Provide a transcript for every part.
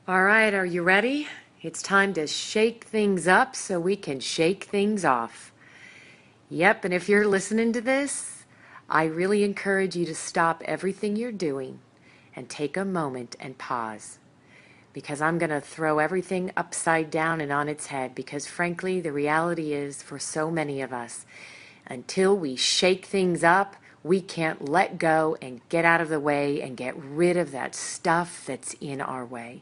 All right, are you ready? It's time to shake things up so we can shake things off. Yep, and if you're listening to this, I really encourage you to stop everything you're doing and take a moment and pause. Because I'm going to throw everything upside down and on its head. Because frankly, the reality is for so many of us, until we shake things up, we can't let go and get out of the way and get rid of that stuff that's in our way.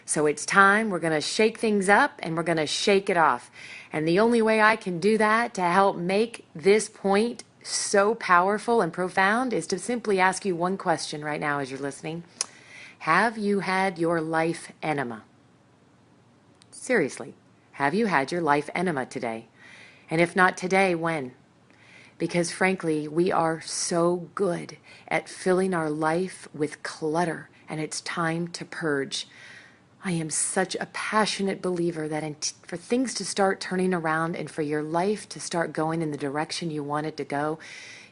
So it's time. We're going to shake things up and we're going to shake it off. And the only way I can do that to help make this point so powerful and profound is to simply ask you one question right now as you're listening. Have you had your life enema? Seriously, have you had your life enema today? And if not today, when? Because frankly, we are so good at filling our life with clutter, and it's time to purge. I am such a passionate believer that for things to start turning around and for your life to start going in the direction you want it to go,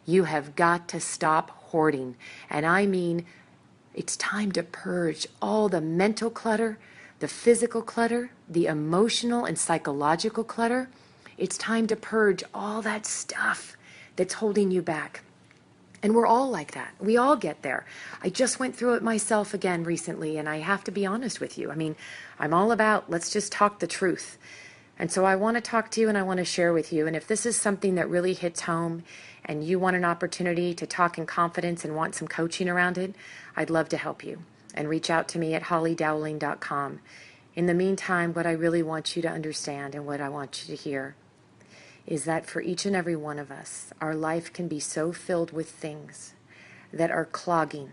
you have got to stop hoarding. And I mean, it's time to purge all the mental clutter, the physical clutter, the emotional and psychological clutter. It's time to purge all that stuff that's holding you back. And we're all like that. We all get there. I just went through it myself again recently, and I have to be honest with you. I mean, I'm all about let's just talk the truth. And so I want to talk to you and I want to share with you. And if this is something that really hits home and you want an opportunity to talk in confidence and want some coaching around it, I'd love to help you. And reach out to me at hollydowling.com. In the meantime, what I really want you to understand and what I want you to hear is that for each and every one of us, our life can be so filled with things that are clogging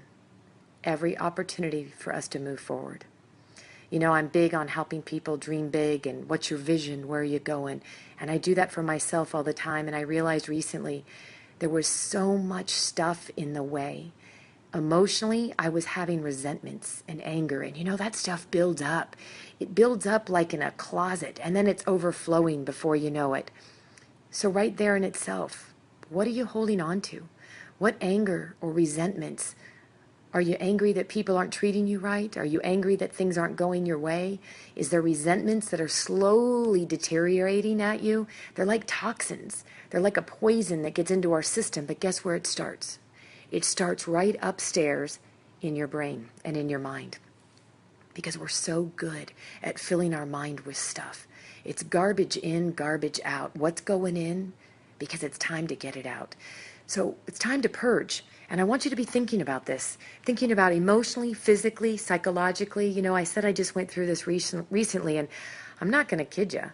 every opportunity for us to move forward. You know, I'm big on helping people dream big and what's your vision, where are you going? And I do that for myself all the time. And I realized recently there was so much stuff in the way. Emotionally, I was having resentments and anger. And you know, that stuff builds up. It builds up like in a closet. And then it's overflowing before you know it. So right there in itself, what are you holding on to? What anger or resentments? Are you angry that people aren't treating you right? Are you angry that things aren't going your way? Is there resentments that are slowly deteriorating at you? They're like toxins. They're like a poison that gets into our system, but guess where it starts? It starts right upstairs in your brain and in your mind. Because we're so good at filling our mind with stuff. It's garbage in, garbage out. What's going in? Because it's time to get it out. So it's time to purge. And I want you to be thinking about this, thinking about emotionally, physically, psychologically. You know, I said I just went through this recently, and I'm not going to kid you.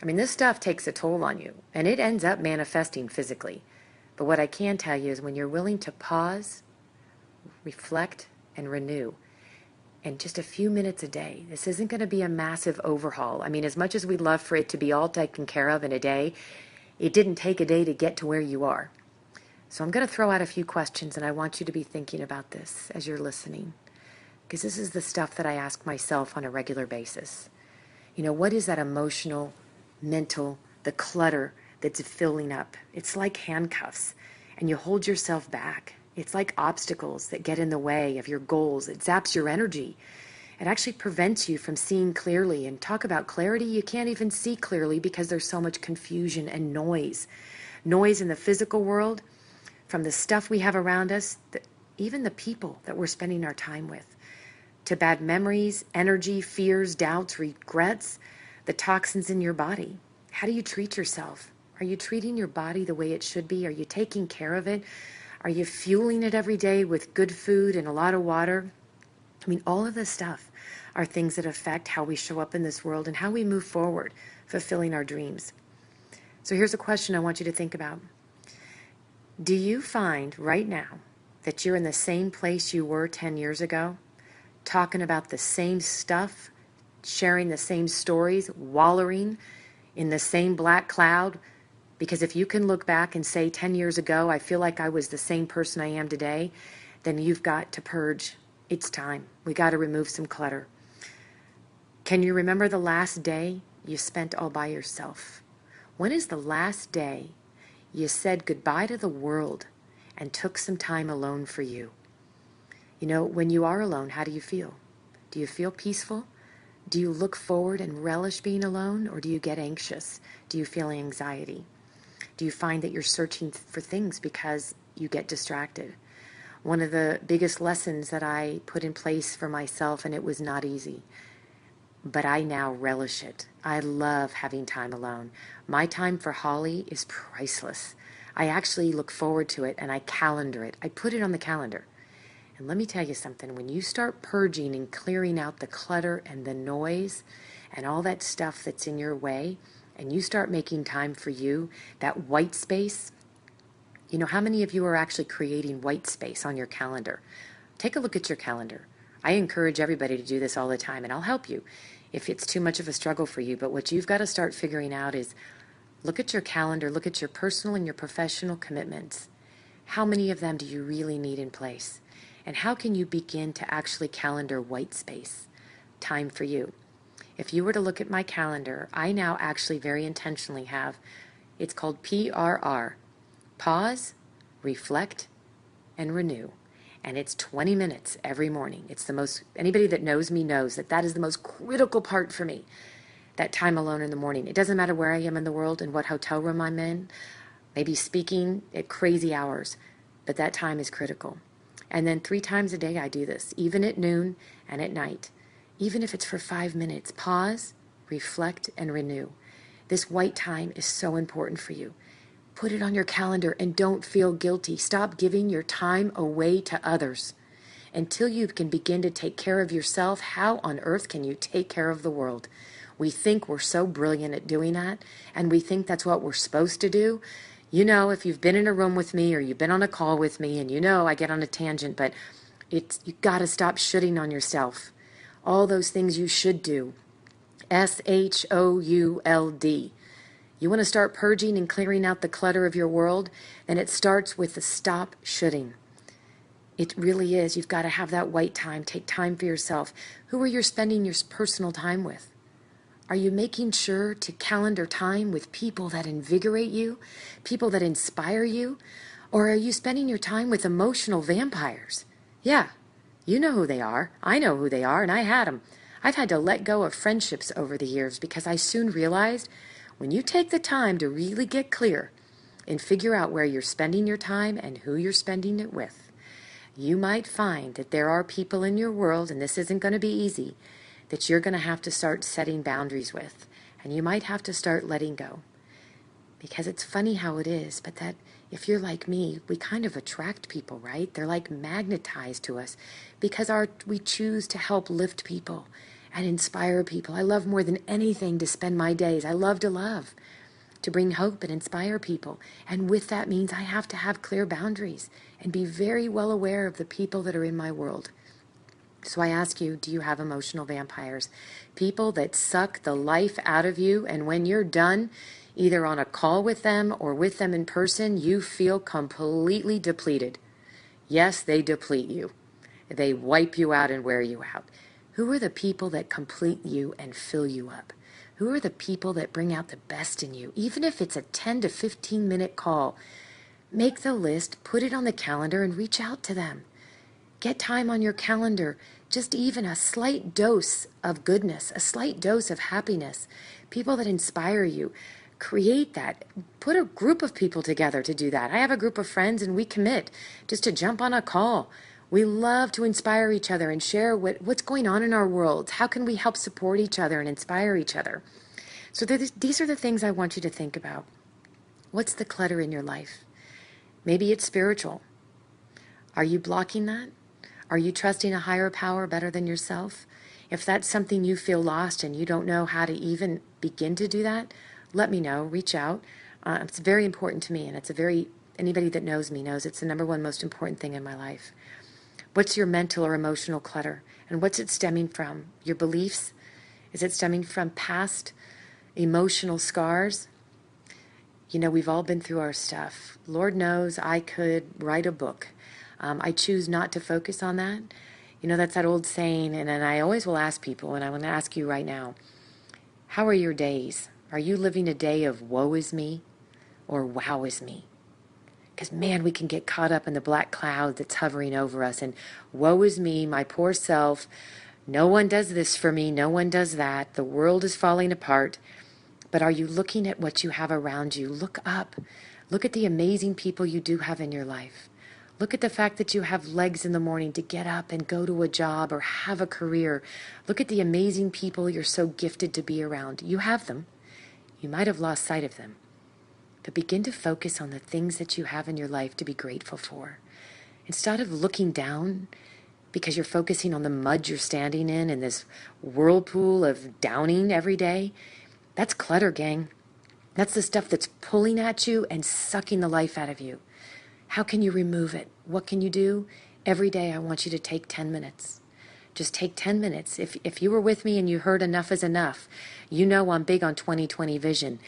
I mean, this stuff takes a toll on you, and it ends up manifesting physically. But what I can tell you is when you're willing to pause, reflect, and renew, and just a few minutes a day, this isn't going to be a massive overhaul. I mean, as much as we'd love for it to be all taken care of in a day, it didn't take a day to get to where you are. So I'm going to throw out a few questions, and I want you to be thinking about this as you're listening, because this is the stuff that I ask myself on a regular basis. You know, what is that emotional, mental, the clutter that's filling up? It's like handcuffs, and you hold yourself back. It's like obstacles that get in the way of your goals. It zaps your energy. It actually prevents you from seeing clearly. And talk about clarity, you can't even see clearly because there's so much confusion and noise. Noise in the physical world, from the stuff we have around us, even the people that we're spending our time with, to bad memories, energy, fears, doubts, regrets, the toxins in your body. How do you treat yourself? Are you treating your body the way it should be? Are you taking care of it? Are you fueling it every day with good food and a lot of water? I mean, all of this stuff are things that affect how we show up in this world and how we move forward, fulfilling our dreams. So here's a question I want you to think about. Do you find right now that you're in the same place you were 10 years ago, talking about the same stuff, sharing the same stories, wallowing in the same black cloud? Because if you can look back and say 10 years ago, I feel like I was the same person I am today, then you've got to purge. It's time. We got to remove some clutter. Can you remember the last day you spent all by yourself? When is the last day you said goodbye to the world and took some time alone for you? You know, when you are alone, how do you feel? Do you feel peaceful? Do you look forward and relish being alone, or do you get anxious? Do you feel anxiety? Do you find that you're searching for things because you get distracted? One of the biggest lessons that I put in place for myself, and it was not easy, but I now relish it. I love having time alone. My time for Holly is priceless. I actually look forward to it and I calendar it. I put it on the calendar. And let me tell you something, when you start purging and clearing out the clutter and the noise and all that stuff that's in your way, and you start making time for you, that white space, you know, how many of you are actually creating white space on your calendar? Take a look at your calendar. I encourage everybody to do this all the time, and I'll help you if it's too much of a struggle for you. But what you've got to start figuring out is look at your calendar, look at your personal and your professional commitments. How many of them do you really need in place? And how can you begin to actually calendar white space, time for you? If you were to look at my calendar, I now actually very intentionally have, it's called PRR, pause, reflect, and renew. And it's 20 minutes every morning. It's the most, anybody that knows me knows that that is the most critical part for me, that time alone in the morning. It doesn't matter where I am in the world and what hotel room I'm in, maybe speaking at crazy hours, but that time is critical. And then 3 times a day I do this, even at noon and at night. Even if it's for 5 minutes, pause, reflect, and renew. This white time is so important for you. Put it on your calendar and don't feel guilty. Stop giving your time away to others. Until you can begin to take care of yourself, how on earth can you take care of the world? We think we're so brilliant at doing that, and we think that's what we're supposed to do. You know, if you've been in a room with me or you've been on a call with me, and you know I get on a tangent, but you got to stop shitting on yourself. All those things you should do. SHOULD. You want to start purging and clearing out the clutter of your world? Then it starts with the stop shoulding. It really is. You've got to have that white time. Take time for yourself. Who are you spending your personal time with? Are you making sure to calendar time with people that invigorate you, people that inspire you? Or are you spending your time with emotional vampires? Yeah, you know who they are. I know who they are, and I had them. I've had to let go of friendships over the years because I soon realized when you take the time to really get clear and figure out where you're spending your time and who you're spending it with, you might find that there are people in your world, and this isn't going to be easy, that you're going to have to start setting boundaries with. And you might have to start letting go. Because it's funny how it is, but that if you're like me, we kind of attract people, right? They're like magnetized to us because we choose to help lift people and inspire people. I love more than anything to spend my days. I love, to bring hope and inspire people. And with that means I have to have clear boundaries and be very well aware of the people that are in my world. So I ask you, do you have emotional vampires? People that suck the life out of you, and when you're done, either on a call with them or with them in person, you feel completely depleted. Yes, they deplete you. They wipe you out and wear you out. Who are the people that complete you and fill you up? Who are the people that bring out the best in you? Even if it's a 10 to 15 minute call, make the list, put it on the calendar, and reach out to them. Get time on your calendar, just even a slight dose of goodness, a slight dose of happiness, people that inspire you. Create that. Put a group of people together to do that. I have a group of friends and we commit just to jump on a call. We love to inspire each other and share what's going on in our world. How can we help support each other and inspire each other? So these are the things I want you to think about. What's the clutter in your life? Maybe it's spiritual. Are you blocking that? Are you trusting a higher power better than yourself? If that's something you feel lost and you don't know how to even begin to do that, let me know. Reach out. It's very important to me, and anybody that knows me knows it's the number one most important thing in my life. What's your mental or emotional clutter? And what's it stemming from? Your beliefs? Is it stemming from past emotional scars? You know, we've all been through our stuff. Lord knows I could write a book. I choose not to focus on that. You know, that's that old saying, and I always will ask people, and I want to ask you right now, how are your days? Are you living a day of woe is me or wow is me? Because, man, we can get caught up in the black cloud that's hovering over us, and woe is me, my poor self, No one does this for me. No one does that. The world is falling apart. But are you looking at what you have around you? Look up. Look at the amazing people you do have in your life. Look at the fact that you have legs in the morning to get up and go to a job or have a career. Look at the amazing people you're so gifted to be around. You have them. You might have lost sight of them. But begin to focus on the things that you have in your life to be grateful for. Instead of looking down because you're focusing on the mud you're standing in this whirlpool of Downing every day, that's clutter, gang. That's the stuff that's pulling at you and sucking the life out of you. How can you remove it? What can you do? Every day I want you to take 10 minutes. Just take 10 minutes. If you were with me and you heard enough is enough, you know I'm big on 20/20 vision.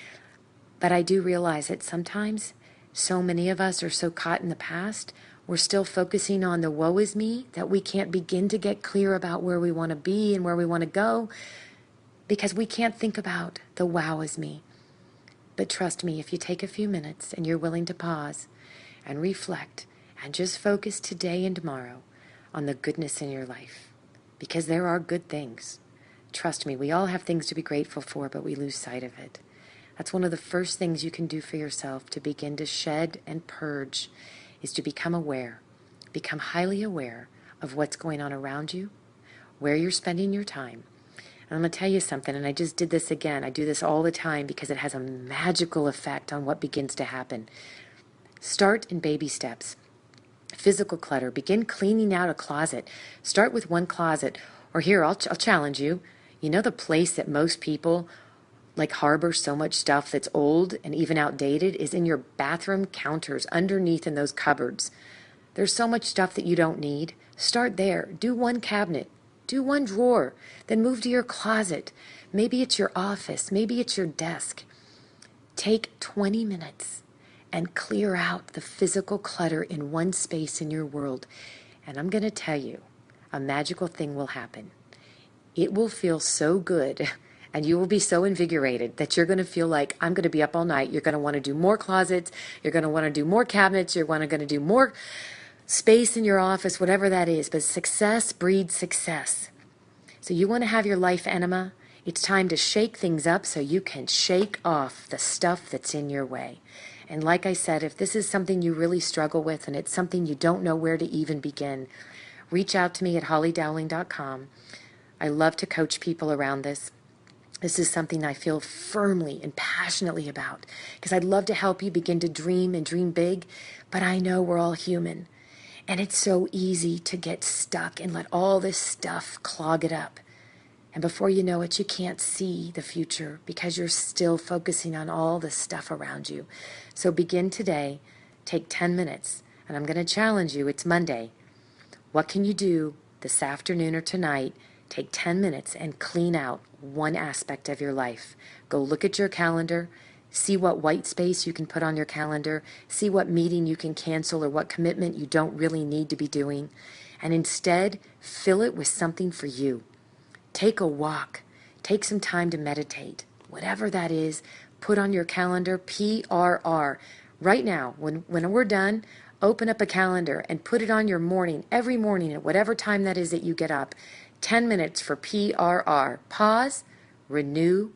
But I do realize that sometimes so many of us are so caught in the past, we're still focusing on the woe is me that we can't begin to get clear about where we want to be and where we want to go because we can't think about the wow is me. But trust me, if you take a few minutes and you're willing to pause and reflect and just focus today and tomorrow on the goodness in your life, because there are good things. Trust me, we all have things to be grateful for, but we lose sight of it. That's one of the first things you can do for yourself to begin to shed and purge, is to become aware, become highly aware of what's going on around you, where you're spending your time. And I'm going to tell you something, and I just did this again. I do this all the time because it has a magical effect on what begins to happen. Start in baby steps. Physical clutter. Begin cleaning out a closet. Start with one closet. Or here, I'll challenge you. You know the place that most people harbor so much stuff that's old and even outdated is in your bathroom counters, underneath in those cupboards. There's so much stuff that you don't need. Start there. Do one cabinet. Do one drawer. Then move to your closet. Maybe it's your office. Maybe it's your desk. Take 20 minutes and clear out the physical clutter in one space in your world. And I'm going to tell you, a magical thing will happen. It will feel so good, and you will be so invigorated that you're going to feel like, I'm going to be up all night. You're going to want to do more closets. You're going to want to do more cabinets. You're going to do more space in your office, whatever that is. But success breeds success. So you want to have your life enema? It's time to shake things up so you can shake off the stuff that's in your way. And like I said, if this is something you really struggle with and it's something you don't know where to even begin, reach out to me at hollydowling.com. I love to coach people around this. This is something I feel firmly and passionately about because I'd love to help you begin to dream and dream big, but I know we're all human. And it's so easy to get stuck and let all this stuff clog it up. And before you know it, you can't see the future because you're still focusing on all the stuff around you. So begin today. Take 10 minutes. And I'm going to challenge you. It's Monday. What can you do this afternoon or tonight? Take 10 minutes and clean out one aspect of your life. Go look at your calendar. See what white space you can put on your calendar. See what meeting you can cancel or what commitment you don't really need to be doing. And instead, fill it with something for you. Take a walk. Take some time to meditate. Whatever that is, put on your calendar PRR. Right now, when we're done, open up a calendar and put it on your morning, every morning at whatever time that is that you get up. 10 minutes for PRR. Pause, renew,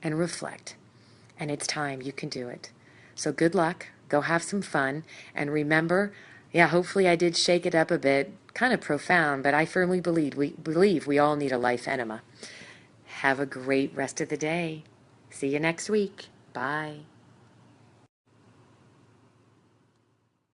and reflect. And it's time. You can do it. So good luck. Go have some fun. And remember, hopefully I did shake it up a bit. Kind of profound, but I firmly believe we all need a life enema. Have a great rest of the day. See you next week. Bye.